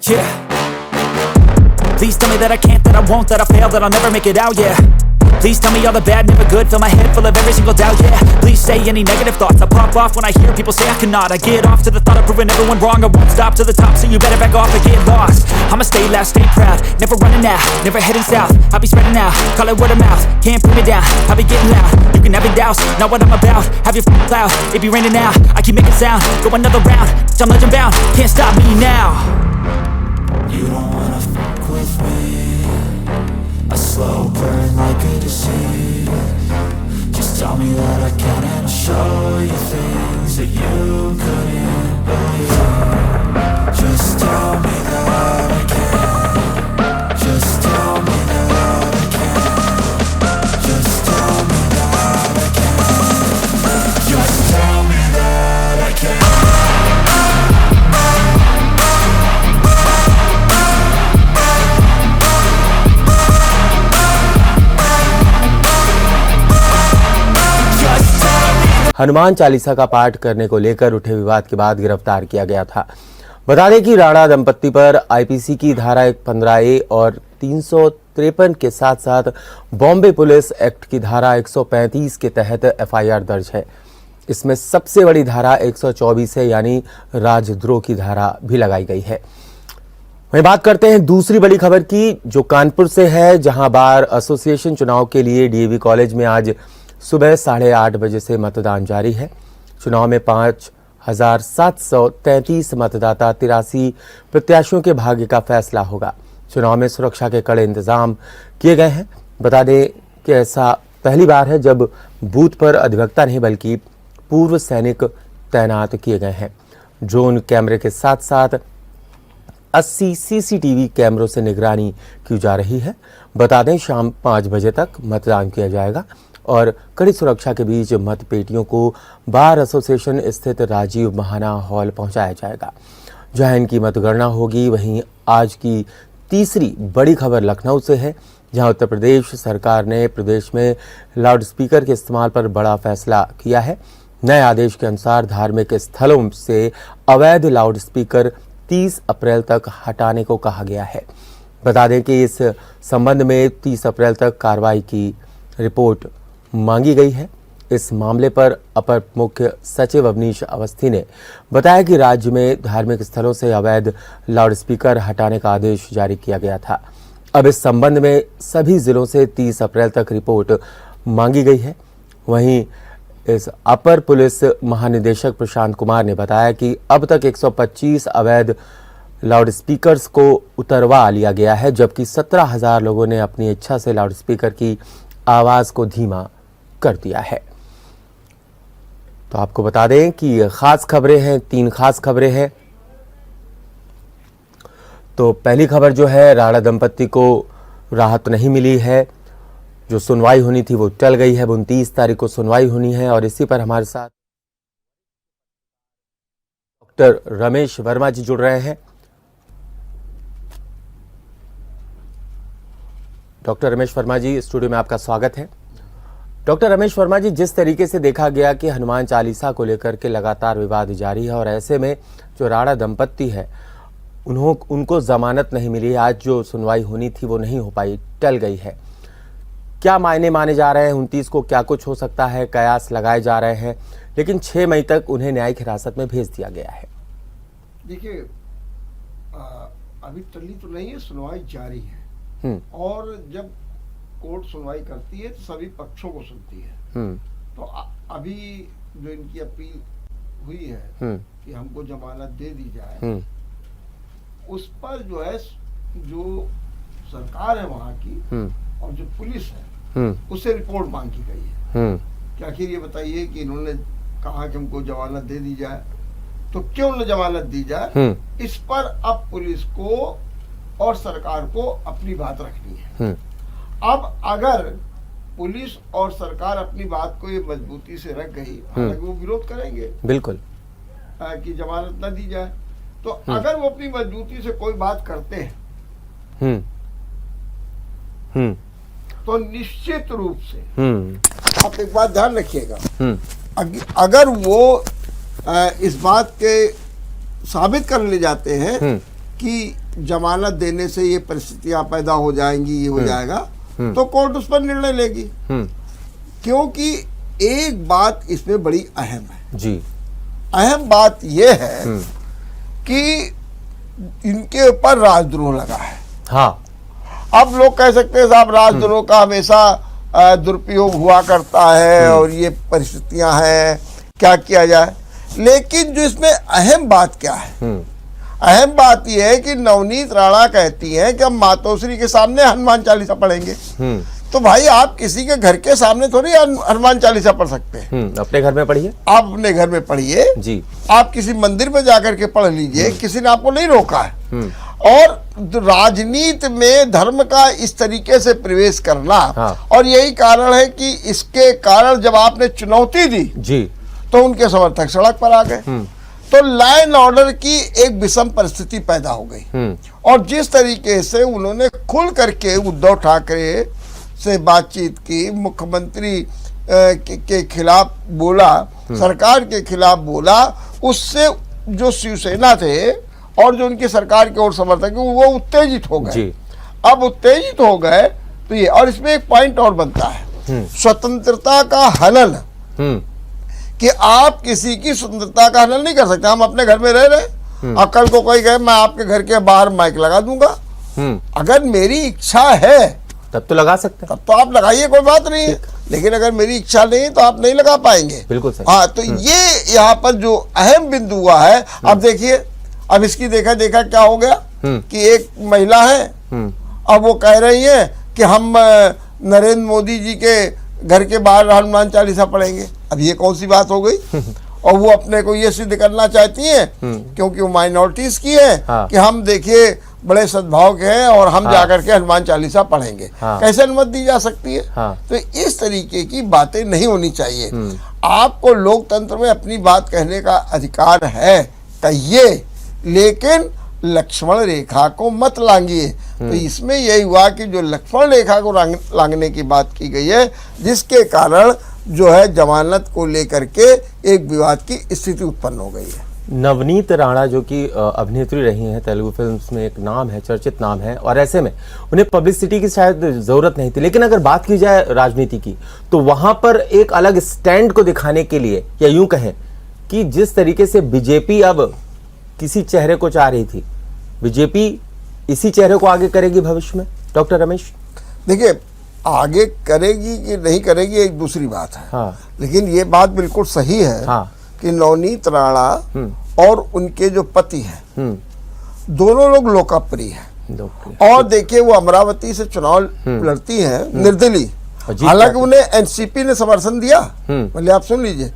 Yeah. Please tell me that I can't, that I won't, that I fail, that I'll never make it out, yeah. Please tell me all the bad, never good, fill my head full of every single doubt, yeah. Please say any negative thoughts, I pop off when I hear people say I cannot. I get off to the thought of proving everyone wrong, I won't stop to the top, so you better back off and get lost. I'ma stay loud, stay proud, never running out, never heading south. I'll be spreading out, call it word of mouth, can't put me down, I'll be getting loud. You can have your doubts, not what I'm about, have your cloud, it be raining now. I keep making sound, go another round, I'm legend bound, can't stop me now. You don't wanna fuck with me, a slow burn like a disease. Just tell me that I can and I'll show you things that you couldn't believe. Just tell me that I can. Just tell me that I can. Just tell me that I can. Just tell me that I can. Hanuman Chalisa का पाठ करने को लेकर उठे विवाद के बाद गिरफ्तार किया गया था। बता दें कि राणा दंपत्ति पर आईपीसी की धारा 115A और 353 के साथ साथ बॉम्बे पुलिस एक्ट की धारा 135 के तहत एफआईआर दर्ज है। इसमें सबसे बड़ी धारा 124 है, यानी राजद्रोह की धारा भी लगाई गई है। वहीं बात करते हैं दूसरी बड़ी खबर की, जो कानपुर से है, जहां बार एसोसिएशन चुनाव के लिए डीएवी कॉलेज में आज सुबह 8:30 बजे से मतदान जारी है। चुनाव में 5,733 मतदाता 83 प्रत्याशियों के भाग्य का फैसला होगा। चुनाव में सुरक्षा के कड़े इंतजाम किए गए हैं। बता दें कि ऐसा पहली बार है जब बूथ पर अधिवक्ता नहीं बल्कि पूर्व सैनिक तैनात किए गए हैं। ड्रोन कैमरे के साथ साथ 80 सीसीटीवी कैमरों से निगरानी की जा रही है। बता दें शाम 5 बजे तक मतदान किया जाएगा और कड़ी सुरक्षा के बीच मतपेटियों को बार एसोसिएशन स्थित राजीव महाना हॉल पहुंचाया जाएगा, जहां इनकी मतगणना होगी। वहीं आज की तीसरी बड़ी खबर लखनऊ से है, जहां उत्तर प्रदेश सरकार ने प्रदेश में लाउडस्पीकर के इस्तेमाल पर बड़ा फैसला किया है। नए आदेश के अनुसार धार्मिक स्थलों से अवैध लाउडस्पीकर 30 अप्रैल तक हटाने को कहा गया है। बता दें कि इस संबंध में 30 अप्रैल तक कार्रवाई की रिपोर्ट मांगी गई है। इस मामले पर अपर मुख्य सचिव अवनीश अवस्थी ने बताया कि राज्य में धार्मिक स्थलों से अवैध लाउडस्पीकर हटाने का आदेश जारी किया गया था। अब इस संबंध में सभी जिलों से 30 अप्रैल तक रिपोर्ट मांगी गई है। वहीं इस अपर पुलिस महानिदेशक प्रशांत कुमार ने बताया कि अब तक 125 अवैध लाउडस्पीकर्स को उतरवा लिया गया है, जबकि 17,000 लोगों ने अपनी इच्छा से लाउडस्पीकर की आवाज को धीमा कर दिया है। तो आपको बता दें कि खास खबरें हैं, 3 खास खबरें हैं। तो पहली खबर जो है, राणा दंपत्ति को राहत नहीं मिली है। जो सुनवाई होनी थी वो टल गई है। 29 तारीख को सुनवाई होनी है और इसी पर हमारे साथ डॉक्टर रमेश वर्मा जी जुड़ रहे हैं। डॉक्टर रमेश वर्मा जी, स्टूडियो में आपका स्वागत है। डॉक्टर रमेश वर्मा जी, जिस तरीके से देखा गया कि हनुमान चालीसा को लेकर के लगातार विवाद जारी है और ऐसे में जो राणा दंपत्ति है उनको जमानत नहीं मिली। आज जो सुनवाई होनी थी वो नहीं हो पाई, टल गई है। क्या मायने माने जा रहे हैं? 29 को क्या कुछ हो सकता है? कयास लगाए जा रहे हैं, लेकिन 6 मई तक उन्हें न्यायिक हिरासत में भेज दिया गया है। देखिए, अभी टली तो नहीं है, सुनवाई जारी है और जब कोर्ट सुनवाई करती है तो सभी पक्षों को सुनती है। तो अभी जो इनकी अपील हुई है कि हमको जमानत दे दी जाए, उस पर जो है जो सरकार है वहाँ की और जो पुलिस है उससे रिपोर्ट मांगी गई है कि आखिर ये बताइए कि इन्होंने कहा कि हमको जमानत दे दी जाए, तो क्यों न जमानत दी जाए। इस पर अब पुलिस को और सरकार को अपनी बात रखनी है। अब अगर पुलिस और सरकार अपनी बात को ये मजबूती से रख गई, हालांकि वो विरोध करेंगे बिल्कुल कि जमानत न दी जाए, तो अगर वो अपनी मजबूती से कोई बात करते हैं तो निश्चित रूप से आप एक बात ध्यान रखिएगा, अगर वो इस बात के साबित कर ले जाते हैं कि जमानत देने से ये परिस्थितियां पैदा हो जाएंगी, ये हो जाएगा, तो कोर्ट उस पर निर्णय लेगी। क्योंकि एक बात इसमें बड़ी अहम है जी। अहम बात ये है कि इनके ऊपर राजद्रोह लगा है। हाँ, अब लोग कह सकते हैं साहब राजद्रोह का हमेशा दुरुपयोग हुआ करता है और ये परिस्थितियां हैं, क्या किया जाए। लेकिन जो इसमें अहम बात क्या है, अहम बात यह है कि नवनीत राणा कहती हैं कि हम मातोश्री के सामने हनुमान चालीसा पढ़ेंगे। तो भाई आप किसी के घर के सामने थोड़ी हनुमान चालीसा पढ़ सकते हैं। अपने घर में पढ़िए, आप अपने घर में पढ़िए जी। आप किसी मंदिर में जाकर के पढ़ लीजिए, किसी ने आपको नहीं रोका है। और राजनीति में धर्म का इस तरीके से प्रवेश करना, और यही कारण है कि इसके कारण जब आपने चुनौती दी जी, तो उनके समर्थक सड़क पर आ गए। तो लॉ एंड ऑर्डर की एक विषम परिस्थिति पैदा हो गई। और जिस तरीके से उन्होंने खुल करके उद्धव ठाकरे से बातचीत की, मुख्यमंत्री के खिलाफ बोला, सरकार के खिलाफ बोला, उससे जो शिवसेना थे और जो उनकी सरकार के ओर समर्थक वो उत्तेजित हो गए। अब उत्तेजित हो गए तो ये, और इसमें एक पॉइंट और बनता है, स्वतंत्रता का हनन, कि आप किसी की स्वतंत्रता का हनन नहीं कर सकते। हम अपने घर में रह रहे, और कल को कोई कहे मैं आपके घर के बाहर माइक लगा दूंगा, अगर मेरी इच्छा है तब तो लगा सकते हैं, तब तो आप लगाइए, कोई बात नहीं है। लेकिन अगर मेरी इच्छा नहीं तो आप नहीं लगा पाएंगे। बिल्कुल सही। हाँ, तो ये यहाँ पर जो अहम बिंदु हुआ है, अब देखिए, अब इसकी देखा क्या हो गया कि एक महिला है, अब वो कह रही है कि हम नरेंद्र मोदी जी के घर के बाहर हनुमान चालीसा पढ़ेंगे। अब ये कौन सी बात हो गई? और वो अपने को ये सिद्ध करना चाहती हैं क्योंकि वो माइनॉरिटीज की है, कि हम देखिए बड़े सद्भाव के हैं और हम जाकर के हनुमान चालीसा पढ़ेंगे। कैसे अनुमति दी जा सकती है? तो इस तरीके की बातें नहीं होनी चाहिए। आपको लोकतंत्र में अपनी बात कहने का अधिकार है, कहिए, लेकिन लक्ष्मण रेखा को मत लांघिए। तो इसमें यही हुआ कि जो लक्ष्मण रेखा को लांघने की बात की गई है, जिसके कारण जो है जमानत को लेकर के एक विवाद की स्थिति उत्पन्न हो गई है। नवनीत राणा जो कि अभिनेत्री रही हैं, तेलुगु फिल्म्स में एक नाम है, चर्चित नाम है, और ऐसे में उन्हें पब्लिसिटी की शायद जरूरत नहीं थी। लेकिन अगर बात की जाए राजनीति की, तो वहां पर एक अलग स्टैंड को दिखाने के लिए, या यूं कहें कि जिस तरीके से बीजेपी अब किसी चेहरे को चाह रही थी, बीजेपी इसी चेहरे को आगे करेगी भविष्य में, डॉक्टर रमेश? देखिए, आगे करेगी कि नहीं करेगी एक दूसरी बात है। लेकिन ये बात बिल्कुल सही है कि नवनीत राणा और उनके जो पति हैं, दोनों लोग लोकप्रिय हैं। और देखिए, वो अमरावती से चुनाव लड़ती हैं, निर्दलीय। हालांकि उन्हें एनसीपी ने समर्थन दिया, पहले आप सुन लीजिए,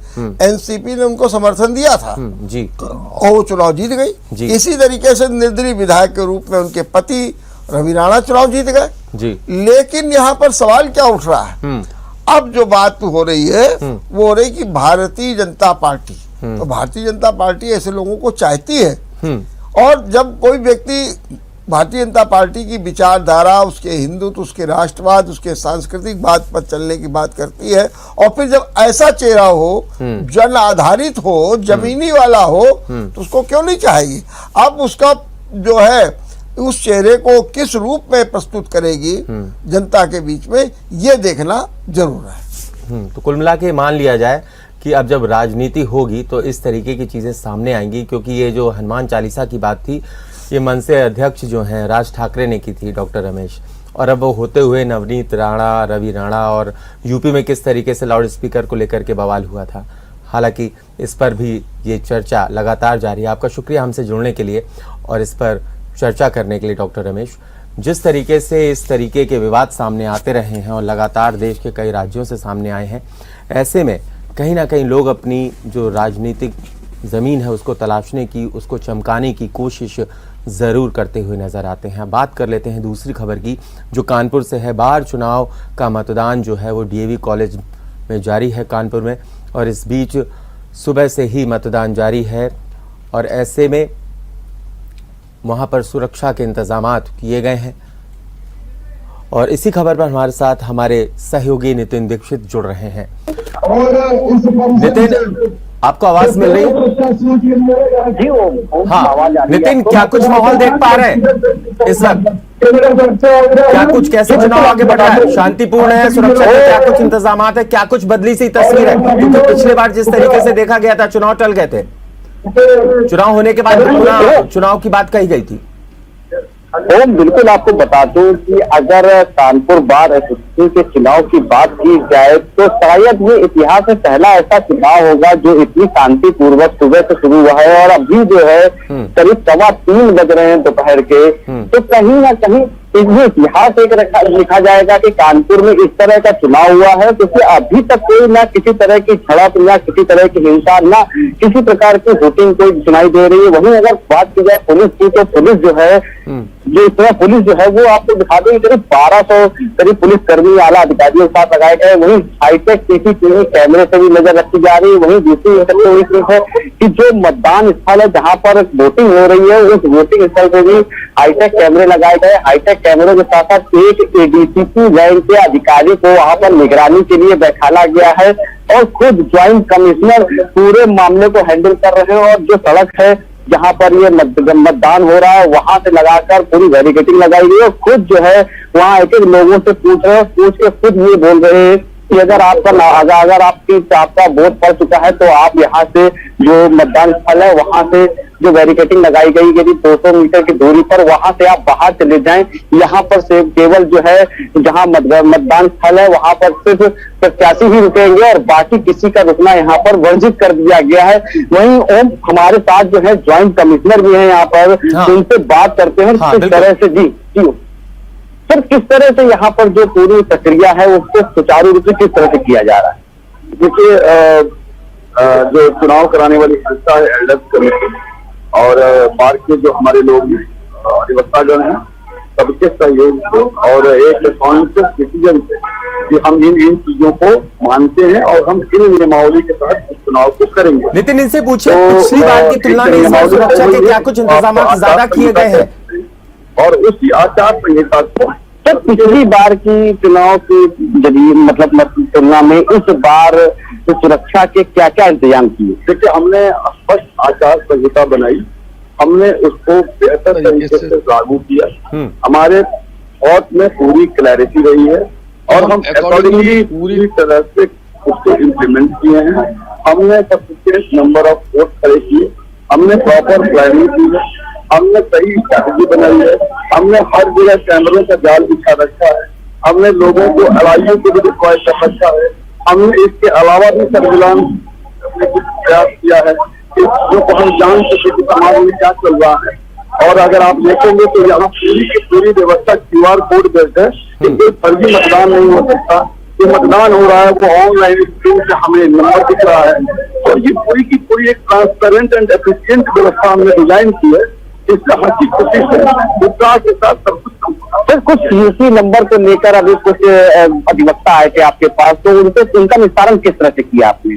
एनसीपी ने उनको समर्थन दिया था जी, और वो चुनाव जीत गई। इसी तरीके से निर्दलीय विधायक के रूप में उनके पति रवि राणा चुनाव जीत गए जी। लेकिन यहाँ पर सवाल क्या उठ रहा है, अब जो बात हो रही है वो हो रही कि भारतीय जनता पार्टी, तो भारतीय जनता पार्टी ऐसे लोगों को चाहती है। और जब कोई व्यक्ति भारतीय जनता पार्टी की विचारधारा, उसके हिंदुत्व, उसके राष्ट्रवाद, उसके सांस्कृतिक बात पर चलने की बात करती है, और फिर जब ऐसा चेहरा हो, जन आधारित हो, जमीनी वाला हो, तो उसको क्यों नहीं चाहेगी? अब उसका जो है उस चेहरे को किस रूप में प्रस्तुत करेगी जनता के बीच में, ये देखना जरूर है। तो कुल मिला के मान लिया जाए कि अब जब राजनीति होगी तो इस तरीके की चीजें सामने आएंगी, क्योंकि ये जो हनुमान चालीसा की बात थी, ये मनसे अध्यक्ष जो हैं राज ठाकरे ने की थी, डॉक्टर रमेश, और अब वो होते हुए नवनीत राणा, रवि राणा, और यूपी में किस तरीके से लाउड स्पीकर को लेकर के बवाल हुआ था। हालांकि इस पर भी ये चर्चा लगातार जारी है। आपका शुक्रिया हमसे जुड़ने के लिए और इस पर चर्चा करने के लिए, डॉक्टर रमेश। जिस तरीके से इस तरीके के विवाद सामने आते रहे हैं और लगातार देश के कई राज्यों से सामने आए हैं, ऐसे में कहीं ना कहीं लोग अपनी जो राजनीतिक ज़मीन है उसको तलाशने की, उसको चमकाने की कोशिश ज़रूर करते हुए नज़र आते हैं। बात कर लेते हैं दूसरी खबर की, जो कानपुर से है। बार चुनाव का मतदान जो है वो डीएवी कॉलेज में जारी है कानपुर में, और इस बीच सुबह से ही मतदान जारी है, और ऐसे में वहाँ पर सुरक्षा के इंतजामात किए गए हैं। और इसी खबर पर हमारे साथ हमारे सहयोगी नितिन दीक्षित जुड़ रहे हैं। नितिन, आपको आवाज मिल रही है? जी वो हाँ आवाज आ रही है नितिन, आपको? क्या कुछ माहौल देख पा रहे हैं इस वक्त? क्या कुछ, कैसे चुनाव आगे बढ़ रहा है? शांतिपूर्ण है? सुरक्षा के क्या कुछ इंतजाम है? क्या कुछ बदली सी तस्वीर है? क्योंकि पिछली बार जिस तरीके से देखा गया था, चुनाव टल गए थे, चुनाव होने के बाद पुनः चुनाव की बात कही गई थी। ओम, बिल्कुल आपको बता दूं कि अगर कानपुर बार एसोसिएशन के चुनाव की बात की जाए तो शायद ये इतिहास में पहला ऐसा चुनाव होगा जो इतनी शांतिपूर्वक सुबह से शुरू हुआ है और अभी जो है करीब 3:15 बज रहे हैं दोपहर के। तो कहीं ना कहीं ये इतिहास एक लिखा जाएगा कि कानपुर में इस तरह का चुनाव हुआ है, क्योंकि अभी तक कोई ना किसी तरह की झड़प ना किसी तरह की हिंसा ना किसी प्रकार की वोटिंग कोई सुनाई दे रही है। वहीं अगर बात की जाए पुलिस की, तो पुलिस जो है पुलिस जो है वो आपको दिखा देंगे करीब 1200 करीब पुलिस कर्मी आला अधिकारियों के साथ लगाए गए। वहीं हाईटेक सीसीटीवी कैमरे से भी नजर रखी जा रही है। वहीं दूसरी है कि जो मतदान स्थल है जहां पर वोटिंग हो रही है, उस वोटिंग स्थल पे भी हाईटेक कैमरे लगाए गए। हाईटेक कैमरे के साथ साथ एक एडीसीपी रैंक के अधिकारी को वहां पर निगरानी के लिए बैठाला गया है और खुद ज्वाइंट कमिश्नर पूरे मामले को हैंडल कर रहे हैं। और जो सड़क है जहां पर ये मतदान हो रहा है वहां से लगाकर पूरी बैरिकेडिंग लगाई गई है। खुद जो है वहां एक एक लोगों से पूछ रहे हैं, पूछ के खुद ये बोल रहे हैं कि अगर आपका वोट पड़ चुका है तो आप यहाँ से जो मतदान स्थल है वहां से जो बैरिकेडिंग लगाई गई यदि 200 मीटर की दूरी पर, वहां से आप बाहर चले जाएं। यहाँ पर से केवल जो है जहाँ मतदान स्थल है वहां पर सिर्फ प्रत्याशी ही रुकेंगे और बाकी किसी का रुकना यहाँ पर वर्जित कर दिया गया है। वहीं ओम, हमारे साथ जो है ज्वाइंट कमिश्नर भी है यहाँ पर, उनसे बात करते हैं किस तरह से जी सर किस तरह से यहाँ पर जो पूरी प्रक्रिया है उसको सुचारू रूप से किस तरह से किया जा रहा है? देखिए, जो चुनाव कराने वाली संस्था है एल्डर्स कमेटी और बार के जो हमारे लोग हैं अधिवक्तागण हैं, सबके सहयोग से और एक कॉन्शियस डिसीजन से कि हम इन चीजों को मानते हैं और हम इन नियमावली के तहत इस चुनाव को करेंगे। नितिन, इनसे पूछे पिछली बार की तुलना में इस बार सुरक्षा के क्या कुछ इंतजाम ज्यादा किए गए हैं? और उसी आचार संहिता को सर पिछली बार की चुनाव की मतलब तुलना में इस बार तो सुरक्षा के क्या क्या इंतजाम किए? देखिए, हमने स्पष्ट आचार संहिता बनाई, हमने उसको बेहतर तरीके से लागू किया। हमारे थॉट में पूरी क्लैरिटी रही है और हम अकॉर्डिंगली पूरी तरह से उसको इम्प्लीमेंट किए हैं। हमने सफिशिएंट नंबर ऑफ वोट खड़े किए, हमने प्रॉपर प्लानिंग की है, हमने सही स्ट्रैटेजी बनाई है, हमने हर जगह कैमरों का जाल बिछा रखा है, हमने लोगों को एलआईयू को भी रिक्वायर कर रखा है। हमने इसके अलावा भी सर्विलांस करने की प्रयास किया है कि जो हम जान सके कि समाज में क्या चल रहा है। और अगर आप देखेंगे तो यहाँ पूरी की पूरी व्यवस्था QR कोड बेस्ड है कि कोई फर्जी मतदान नहीं हो सकता। जो मतदान हो रहा है वो ऑनलाइन स्क्रीन से हमें नंबर दिख रहा है और ये पूरी की पूरी एक ट्रांसपेरेंट एंड एफिशिएंट व्यवस्था हमने डिजाइन की है। इसका हंसी खुशी से उत्साह के साथ सब कुछ सर कुछ यूसी नंबर को लेकर अभी कुछ अधिवक्ता आए थे आपके पास, तो उनका निस्तारण किस तरह से किया आपने?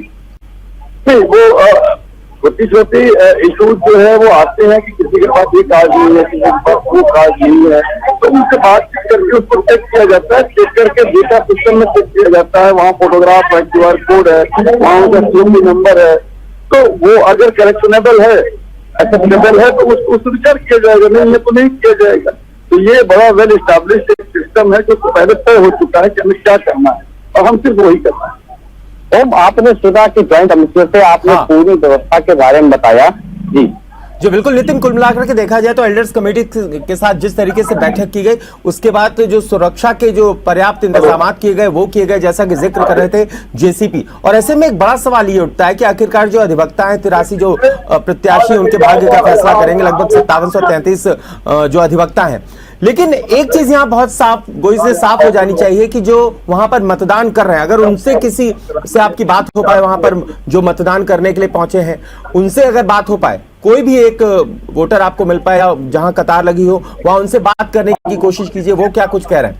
नहीं, वो छोटी इशूज जो है वो आते हैं कि किसी के पास ये कार्ड नहीं है, किसी के पास वो कार्ड नहीं है, तो उनसे बातचीत करके उसको चेक किया जाता है। चेक करके डेटा सिस्टम में चेक किया जाता है, वहाँ फोटोग्राफ है, QR कोड है, वहाँ उनका CMV नंबर है, तो वो अगर करेक्शनेबल है, एक्सेप्टेबल है तो उसको स्वीकार किया जाएगा, नहीं है तो नहीं किया जाएगा। तो ये बड़ा वेल एस्टैब्लिश्ड एक सिस्टम है जो पहले तय हो चुका है कि हमें क्या करना है और हम सिर्फ वही करना है। ओम, आपने सुना कि ज्वाइंट कमिश्नर से आपने पूरी व्यवस्था के बारे में बताया जी। जो बिल्कुल नितिन, कुल मिलाकर के देखा जाए तो एल्डर्स कमेटी के साथ जिस तरीके से बैठक की गई उसके बाद जो सुरक्षा के जो पर्याप्त इंतजाम किए गए वो किए गए, जैसा कि जिक्र कर रहे थे जेसीपी। और ऐसे में एक बड़ा सवाल ये उठता है कि आखिरकार जो अधिवक्ता हैं 83 जो प्रत्याशी उनके भाग्य का फैसला करेंगे, लगभग 5733 जो अधिवक्ता हैं, लेकिन एक चीज यहाँ बहुत साफ गोई से साफ हो जानी चाहिए कि जो वहां पर मतदान कर रहे हैं, अगर उनसे किसी से आपकी बात हो पाए, वहां पर जो मतदान करने के लिए पहुंचे हैं उनसे अगर बात हो पाए, कोई भी एक वोटर आपको मिल पाए या जहां कतार लगी हो वहां उनसे बात करने की कोशिश कीजिए, वो क्या कुछ कह रहे हैं?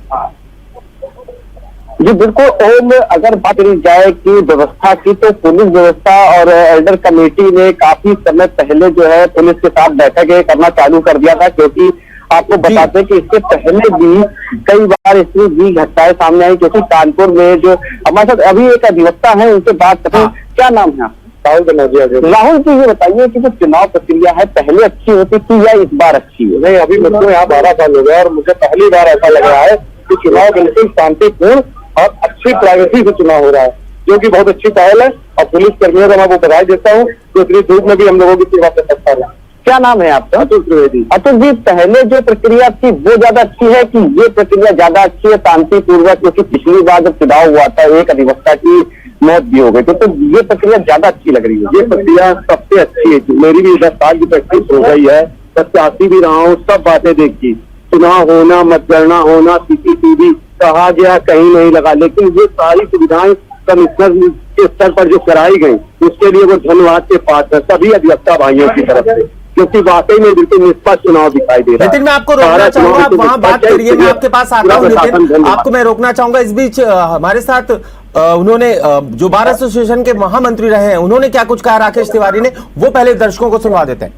जी बिल्कुल ओम, अगर बात करी जाए कि व्यवस्था की तो पुलिस व्यवस्था और एल्डर कमेटी ने काफी समय पहले जो है पुलिस के साथ बैठकें करना चालू कर दिया था, क्योंकि आपको बताते हैं कि इससे पहले भी कई बार इसमें भी घटनाएं सामने आई। क्योंकि कानपुर में जो हमारे साथ अभी एक अधिवक्ता है उनसे बात करें, क्या नाम है? राहुल कनौजिया जी। राहुल जी ये बताइए कि जो चुनाव प्रक्रिया है पहले अच्छी होती थी या इस बार अच्छी है? नहीं, अभी मुझको यहाँ 12 साल हो गया और मुझे पहली बार ऐसा लग रहा है कि चुनाव बिल्कुल शांतिपूर्ण और अच्छी प्राइवेसी से चुनाव हो रहा है, जो कि बहुत अच्छी पहल है। और पुलिस कर्मियों को मैं वो बधाई देता हूँ कि इतनी धूप में भी हम लोगों की सेवा कर सकता है। क्या नाम है आपका? अतुल त्रिवेदी। अतुल जी, पहले जो प्रक्रिया थी वो ज्यादा अच्छी है कि ये प्रक्रिया ज्यादा अच्छी है शांतिपूर्वक? क्योंकि पिछली बार जब चुनाव हुआ था एक अधिवक्ता की मौत भी हो गई थी, तो ये प्रक्रिया ज्यादा अच्छी लग रही है। ये प्रक्रिया सबसे अच्छी है। मेरी भी 10 साल की प्रैक्टिस हो गई है, प्रत्याशी भी रहा हूँ, सब बातें देखी। चुनाव होना, मतगणना होना, सीसीटीवी कहा गया कहीं नहीं लगा, लेकिन ये सारी सुविधाएं कमिश्नर के स्तर पर जो कराई गई उसके लिए वो धन्यवाद के पात्र है सभी अधिवक्ता भाइयों की तरफ से, क्योंकि वाकई में बिल्कुल निष्पक्ष चुनाव दिखाई दे रहा है। नितिन, मैं आपको रोकना चाहूंगा, आप वहां बात करिए, मैं आपके पास आता हूं। नितिन, आपको मैं रोकना चाहूंगा। इस बीच हमारे साथ उन्होंने जो बार एसोसिएशन के महामंत्री रहे हैं, उन्होंने क्या कुछ कहा राकेश तिवारी ने, वो पहले दर्शकों को सुनवा देते हैं।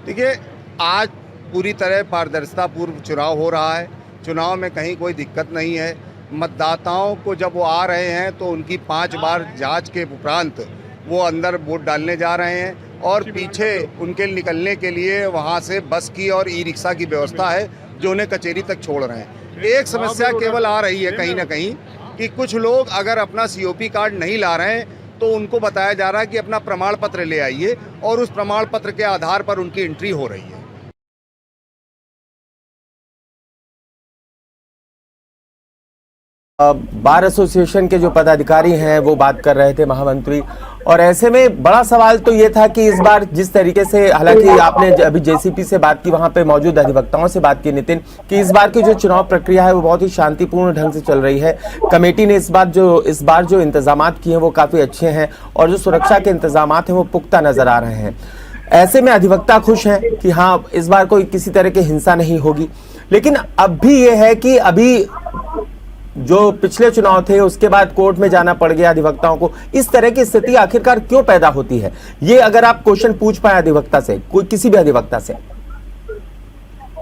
देखिए, आज पूरी तरह पारदर्शिता पूर्व चुनाव हो रहा है। चुनाव में कहीं कोई दिक्कत नहीं है। मतदाताओं को जब वो आ रहे हैं तो उनकी 5 बार जांच के उपरांत वो अंदर वोट डालने जा रहे हैं और पीछे उनके निकलने के लिए वहाँ से बस की और ई रिक्शा की व्यवस्था है जो उन्हें कचहरी तक छोड़ रहे हैं। एक समस्या केवल आ रही है कहीं ना कहीं कि कुछ लोग अगर अपना COP कार्ड नहीं ला रहे हैं तो उनको बताया जा रहा है कि अपना प्रमाण पत्र ले आइए और उस प्रमाण पत्र के आधार पर उनकी एंट्री हो रही है। बार एसोसिएशन के जो पदाधिकारी हैं वो बात कर रहे थे, महामंत्री, और ऐसे में बड़ा सवाल तो ये था कि इस बार जिस तरीके से, हालांकि आपने अभी JCP से बात की, वहां पे मौजूद अधिवक्ताओं से बात की नितिन, कि इस बार की जो चुनाव प्रक्रिया है वो बहुत ही शांतिपूर्ण ढंग से चल रही है। कमेटी ने इस बार जो इंतजाम किए हैं वो काफी अच्छे हैं और जो सुरक्षा के इंतजाम हैं वो पुख्ता नजर आ रहे हैं। ऐसे में अधिवक्ता खुश हैं कि हाँ, इस बार कोई किसी तरह की हिंसा नहीं होगी। लेकिन अब भी ये है कि अभी जो पिछले चुनाव थे उसके बाद कोर्ट में जाना पड़ गया अधिवक्ताओं को, इस तरह की स्थिति आखिरकार क्यों पैदा होती है? ये अगर आप क्वेश्चन पूछ पाए अधिवक्ता से, कोई किसी भी अधिवक्ता से।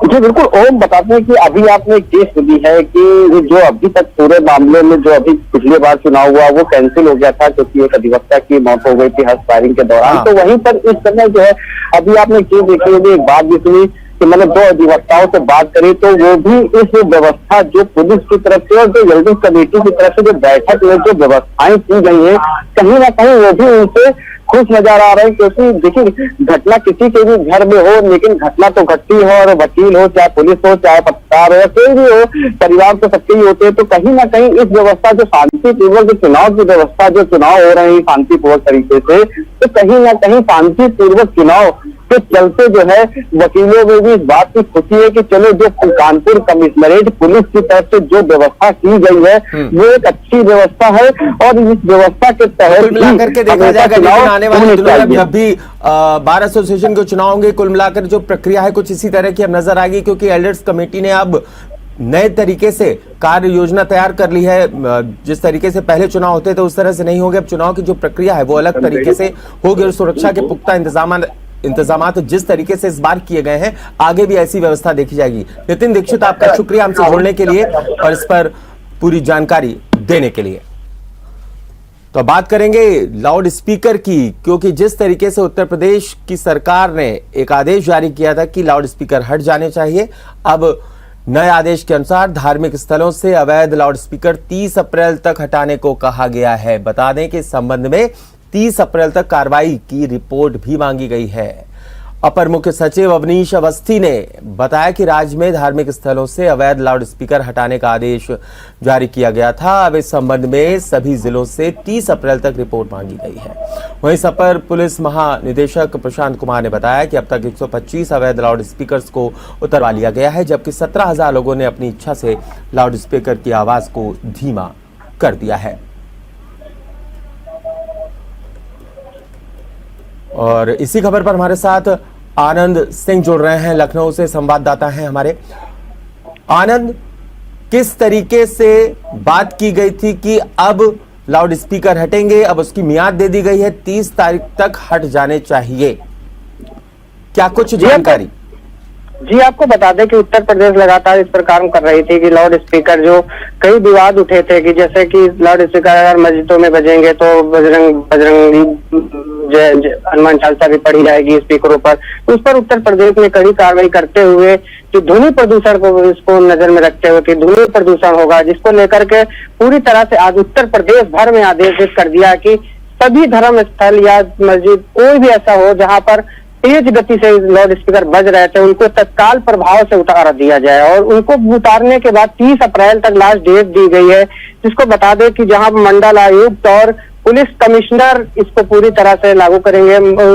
जी बिल्कुल, ओम बताते हैं कि अभी आपने एक केस सुनी है कि जो अभी तक पूरे मामले में जो अभी पिछली बार चुनाव हुआ वो कैंसिल हो गया था क्योंकि एक अधिवक्ता की मौत हो गई थी हर्ष फायरिंग के दौरान। तो वहीं पर इस समय जो है अभी आपने केस देखी होगी, एक बात भी सुनी कि मैंने 2 अधिवक्ताओं से बात करी तो वो भी इस व्यवस्था जो पुलिस की तरफ से और जो जल्दी कमेटी की तरफ से जो बैठक में जो व्यवस्थाएं की गई है, कहीं ना कहीं वो भी उनसे खुश नजर आ रहे हैं। क्योंकि देखिए, घटना किसी के भी घर में हो, लेकिन घटना तो घटती है, और वकील हो, चाहे पुलिस हो, चाहे पत्रकार हो, कोई भी हो, परिवार तो सबके ही होते हैं। तो कहीं ना कहीं इस व्यवस्था जो शांतिपूर्वक जो चुनाव की व्यवस्था, जो चुनाव हो रहे हैं शांतिपूर्वक तरीके से, तो कहीं ना कहीं शांतिपूर्वक चुनाव के चलते जो है वकीलों में भी इस बात की खुशी है कि चलो जो कानपुर कमिश्नरेट पुलिस की तरफ से जो व्यवस्था की गई है वो एक अच्छी व्यवस्था है और इस व्यवस्था के तहत मिलाकर के देखा जाएगा आने वाले दिनों में जब भी बार एसोसिएशन के चुनाव होंगे, कुल मिलाकर जो प्रक्रिया है कुछ इसी तरह की अब नजर आएगी, क्योंकि एल्डर्स कमेटी ने अब नए तरीके से कार्य योजना तैयार कर ली है। जिस तरीके से पहले चुनाव होते थे उस तरह से नहीं होंगे, अब चुनाव की जो प्रक्रिया है वो अलग तरीके से होगी और सुरक्षा के पुख्ता इंतजामात जिस तरीके से इस बार किए गए हैं आगे भी ऐसी व्यवस्था देखी जाएगी। नितिन दीक्षित, आपका शुक्रिया हमसे जुड़ने के लिए और इस पर पूरी जानकारी देने के लिए। तो बात करेंगे लाउड स्पीकर की, क्योंकि जिस तरीके से उत्तर प्रदेश की सरकार ने एक आदेश जारी किया था कि लाउड स्पीकर हट जाने चाहिए, अब नए आदेश के अनुसार धार्मिक स्थलों से अवैध लाउड स्पीकर 30 अप्रैल तक हटाने को कहा गया है। बता दें कि इस संबंध में 30 अप्रैल तक कार्रवाई की रिपोर्ट भी मांगी गई है। अपर मुख्य सचिव अवनीश अवस्थी ने बताया कि राज्य में धार्मिक स्थलों से अवैध लाउड स्पीकर हटाने का आदेश जारी किया गया था। अब इस संबंध में सभी जिलों से 30 अप्रैल तक रिपोर्ट मांगी गई है। वहीं अपर पुलिस महानिदेशक प्रशांत कुमार ने बताया कि अब तक 125 अवैध लाउड स्पीकर्स को उतरवा लिया गया है, जबकि 17,000 लोगों ने अपनी इच्छा से लाउड स्पीकर की आवाज को धीमा कर दिया है। और इसी खबर पर हमारे साथ आनंद सिंह जुड़ रहे हैं, लखनऊ से संवाददाता हैं हमारे। आनंद, किस तरीके से बात की गई थी कि अब लाउड स्पीकर हटेंगे, अब उसकी मियाद दे दी गई है 30 तारीख तक हट जाने चाहिए, क्या कुछ जानकारी? जी, आपको बता दें कि उत्तर प्रदेश लगातार इस पर काम कर रही थी कि लाउड स्पीकर जो कई विवाद उठे थे कि जैसे कि लाउड स्पीकर अगर मस्जिदों में बजेंगे तो बजरंगी हनुमान चालीसा भी पढ़ी जाएगी स्पीकरों पर। उस पर उत्तर प्रदेश में कड़ी कार्रवाई करते हुए कि ध्वनि प्रदूषण को इसको नजर में रखते हुए कि ध्वनि प्रदूषण होगा, जिसको लेकर के पूरी तरह से आज उत्तर प्रदेश भर में आदेश कर दिया कि सभी धर्म स्थल या मस्जिद कोई भी ऐसा हो जहां पर तेज गति से लाउड स्पीकर बज रहे थे उनको तत्काल प्रभाव से उतार दिया जाए। और उनको उतारने के बाद 30 अप्रैल तक लास्ट डेट दी गई है, जिसको बता दें कि जहां मंडल आयुक्त और पुलिस कमिश्नर इसको पूरी तरह से लागू करेंगे,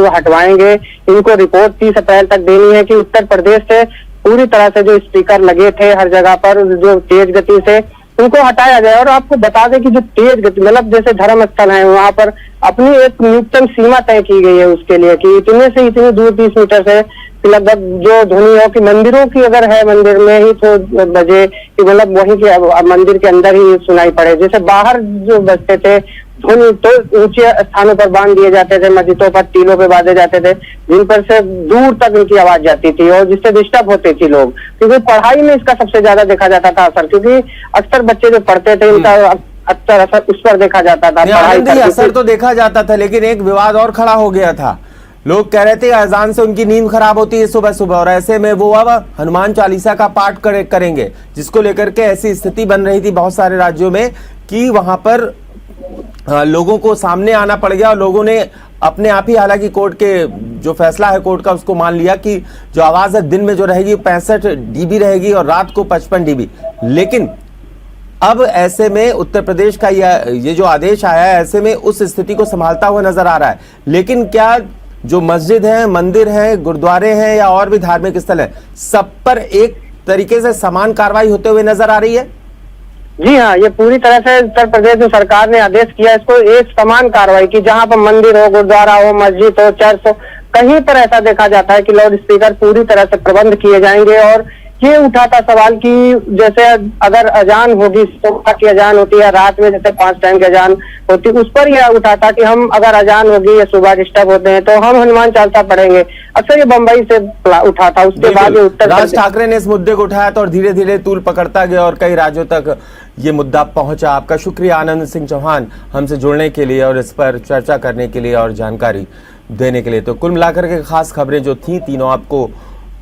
हटवाएंगे। इनको रिपोर्ट 30 अप्रैल तक देनी है कि उत्तर प्रदेश से पूरी तरह से जो स्पीकर लगे थे हर जगह पर जो तेज गति से उनको हटाया जाए। और आपको बता दें कि जो तेज गति मतलब जैसे धर्म स्थल है वहां पर अपनी एक न्यूनतम सीमा तय की गई है उसके लिए कि इतने से इतनी दूर 30 मीटर से लगभग जो ध्वनि हो कि मंदिरों की अगर है मंदिर में ही तो बजे कि मतलब वहीं के मंदिर के अंदर ही सुनाई पड़े। जैसे बाहर जो बजते थे ध्वनि तो ऊंचे स्थानों पर बांध दिए जाते थे, मस्जिदों पर टीलों पे बांधे जाते थे जिन पर से दूर तक इनकी आवाज जाती थी और जिससे डिस्टर्ब होते थे लोग, क्योंकि पढ़ाई में इसका सबसे ज्यादा देखा जाता था असर, क्योंकि अक्सर बच्चे जो पढ़ते थे इनका अक्सर असर उस पर देखा जाता था। पढ़ाई असर तो देखा जाता था, लेकिन एक विवाद और खड़ा हो गया था। लोग कह रहे थे अजान से उनकी नींद खराब होती है सुबह सुबह, और ऐसे में वो अब हनुमान चालीसा का पाठ करेंगे, जिसको लेकर के ऐसी स्थिति बन रही थी बहुत सारे राज्यों में कि वहां पर लोगों को सामने आना पड़ गया। और लोगों ने अपने आप ही, हालांकि कोर्ट के जो फैसला है कोर्ट का, उसको मान लिया कि जो आवाज है दिन में जो रहेगी 65 dB रहेगी और रात को 55 dB। लेकिन अब ऐसे में उत्तर प्रदेश का ये जो आदेश आया है, ऐसे में उस स्थिति को संभालता हुआ नजर आ रहा है। लेकिन क्या जो मस्जिद है, मंदिर है, गुरुद्वारे हैं या और भी धार्मिक स्थल है, सब पर एक तरीके से समान कार्रवाई होते हुए नजर आ रही है? जी हाँ, ये पूरी तरह से उत्तर प्रदेश में सरकार ने आदेश किया इसको एक समान कार्रवाई की, जहां पर मंदिर हो, गुरुद्वारा हो, मस्जिद हो, चर्च हो, कहीं पर ऐसा देखा जाता है कि लाउड स्पीकर पूरी तरह से प्रबंध किए जाएंगे। और ये उठा था सवाल कि जैसे अगर अजान होगी, सुबह की अजान होती है, रात में जैसे 5 टाइम की अजान होती है, उस पर यह उठा था कि हम अगर अजान होगी या सुबह डिस्टर्ब होते हैं तो हम हनुमान चालीसा पढ़ेंगे। अक्सर ये बंबई से उठा था। उसके बाद राज ठाकरे ने इस मुद्दे को उठाया था और धीरे धीरे तूल पकड़ता गया और कई राज्यों तक ये मुद्दा पहुंचा। आपका शुक्रिया आनंद सिंह चौहान हमसे जुड़ने के लिए और इस पर चर्चा करने के लिए और जानकारी देने के लिए। तो कुल मिलाकर के खास खबरें जो थी तीनों आपको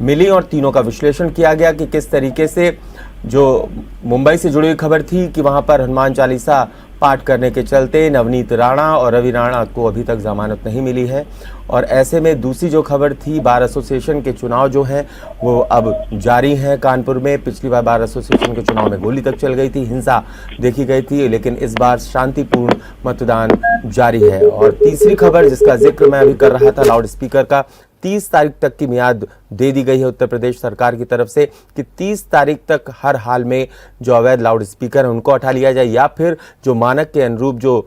मिली और तीनों का विश्लेषण किया गया कि किस तरीके से जो मुंबई से जुड़ी हुई खबर थी कि वहां पर हनुमान चालीसा पाठ करने के चलते नवनीत राणा और रवि राणा को अभी तक जमानत नहीं मिली है। और ऐसे में दूसरी जो खबर थी, बार एसोसिएशन के चुनाव जो हैं वो अब जारी हैं कानपुर में। पिछली बार बार एसोसिएशन के चुनाव में गोली तक चल गई थी, हिंसा देखी गई थी, लेकिन इस बार शांतिपूर्ण मतदान जारी है। और तीसरी खबर जिसका जिक्र मैं अभी कर रहा था, लाउड स्पीकर का, 30 तारीख तक की मियाद दे दी गई है उत्तर प्रदेश सरकार की तरफ से कि 30 तारीख तक हर हाल में जो अवैध लाउड स्पीकर है उनको हटा लिया जाए या फिर जो मानक के अनुरूप जो